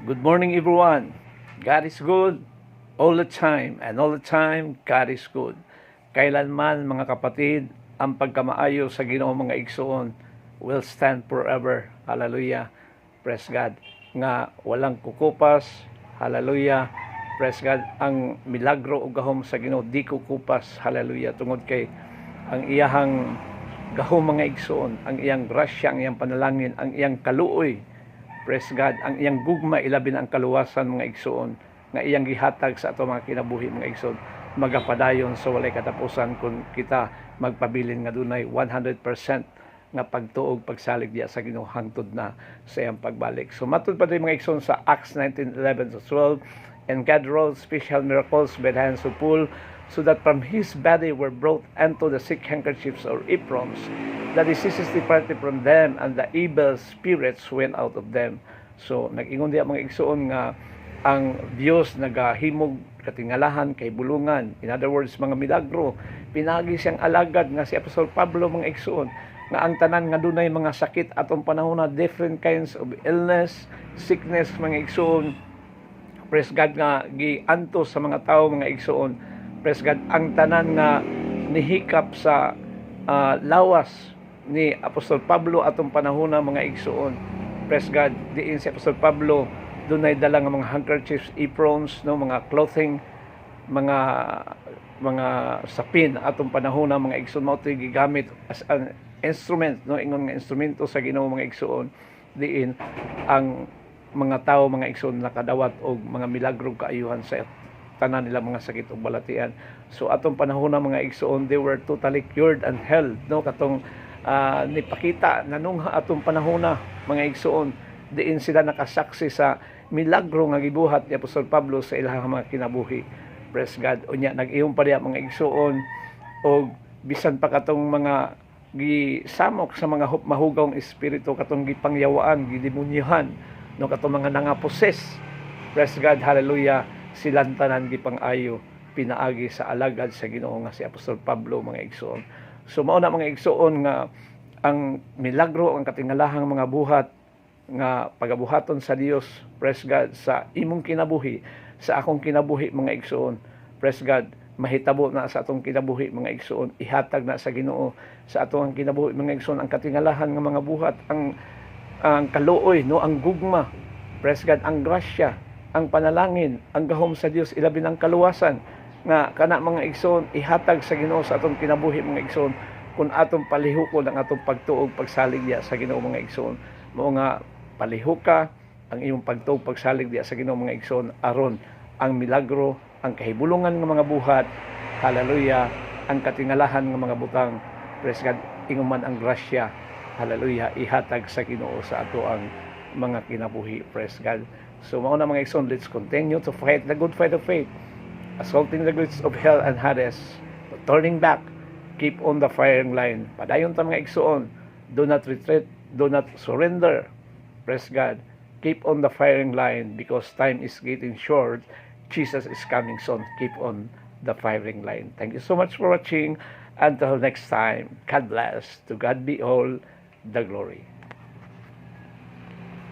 Good morning, everyone. God is good all the time, and all the time, God is good. Kailanman, mga kapatid, ang pagkamaayo sa Ginoo mga igsoon will stand forever. Hallelujah. Praise God. Nga walang kukupas. Hallelujah. Praise God. Ang milagro o gahom sa Ginoo di kukupas. Hallelujah. Tungod kay ang iyahang gahom mga igsoon, ang iyang grasya, ang iyang panalangin, ang iyang kaluoy. Praise God, ang iyang gugma ilabi na ang kaluwasan mga igsoon nga iyang gihatag sa ato mga kinabuhi mga igsoon magapadayon sa walay katapusan kung kita magpabilin nga dunay 100% nga pagtuog pagsalig diya sa Ginoo hangtod na sa iyang pagbalik. So matud pa din mga igsoon sa Acts 19:11-12, and God wrought special miracles by the hands of Paul, so that from his body were brought unto the sick handkerchiefs or aprons. The diseases departed from them, and the evil spirits went out of them. So, nag-ingon diya mga igsoon nga ang Dios nagahimog katingalahan kay bulungan. In other words, mga milagro. Pinagi siyang alagad nga si Apostol Pablo mga igsoon nga ang tanan nga dunay mga sakit atong panahon na different kinds of illness, sickness mga igsoon. Praise God nga giantos sa mga tao mga igsoon. Praise God, ang tanan nga nihikap sa lawas ni Apostol Pablo atong panahon na mga igsoon. Praise God, diin si Apostol Pablo dunay dala nga mga handkerchiefs, aprons, no, mga clothing, mga sapin atong panahon na mga igsoon mao toy gigamit as an instrument, no, ingon nga instrumento sa Ginoo mga igsoon. Diin ang mga tao mga igsoon nakadawat og mga milagro kaayuhan sa tanan nila mga sakit ug balatian. So atong panahon na mga igsoon, they were totally cured and healed, no, katong nipakita nanungha atong panahon na mga igsoon, diin sila nakasaksi sa milagro nga gibuhat ni Apostol Pablo sa ilahang mga kinabuhi. Praise God. Unya nag-iyon pa diya mga igsoon og bisan pa katong mga gisamok sa mga mahugawng espiritu, katong gipangyawaan, gidemonyohan, no, katong mga nangaposes. Praise God. Hallelujah. Silang tanan gipang-ayo pinaagi sa alagad sa Ginoo nga si Apostol Pablo mga igsoon. So mao na mga igsoon nga ang milagro, ang katingalahang mga buhat nga pagabuhaton sa Dios, praise God, sa imong kinabuhi, sa akong kinabuhi mga igsoon. Praise God, mahitabo na sa atong kinabuhi mga igsoon, ihatag na sa Ginoo sa atong kinabuhi mga igsoon ang katingalahan nga mga buhat, ang kaluoy, no, ang gugma, praise God, ang grasya, ang panalangin, ang gahom sa Dios ilabi ng kaluwasan nga kana mga igsoon ihatag sa Ginoo sa atong kinabuhi mga igsoon kung atong palihukon ang atong pagtuog pagsalig diya sa Ginoo mga igsoon. Mao nga palihok ka ang imong pagtuog pagsalig diya sa Ginoo mga igsoon aron ang milagro, ang kahibulungan nga mga buhat, hallelujah, ang katingalahan nga mga butang, praise God, inguman ang grasya, hallelujah, ihatag sa Ginoo sa ato ang mga kinabuhi, praise God. So mao na mga igsoon, let's continue to fight the good fight of faith, assaulting the gates of hell and Hades, turning back, keep on the firing line. Padayon ta mga igsoon, do not retreat, do not surrender. Praise God. Keep on the firing line because time is getting short. Jesus is coming soon. Keep on the firing line. Thank you so much for watching. Until next time, God bless. To God be all the glory.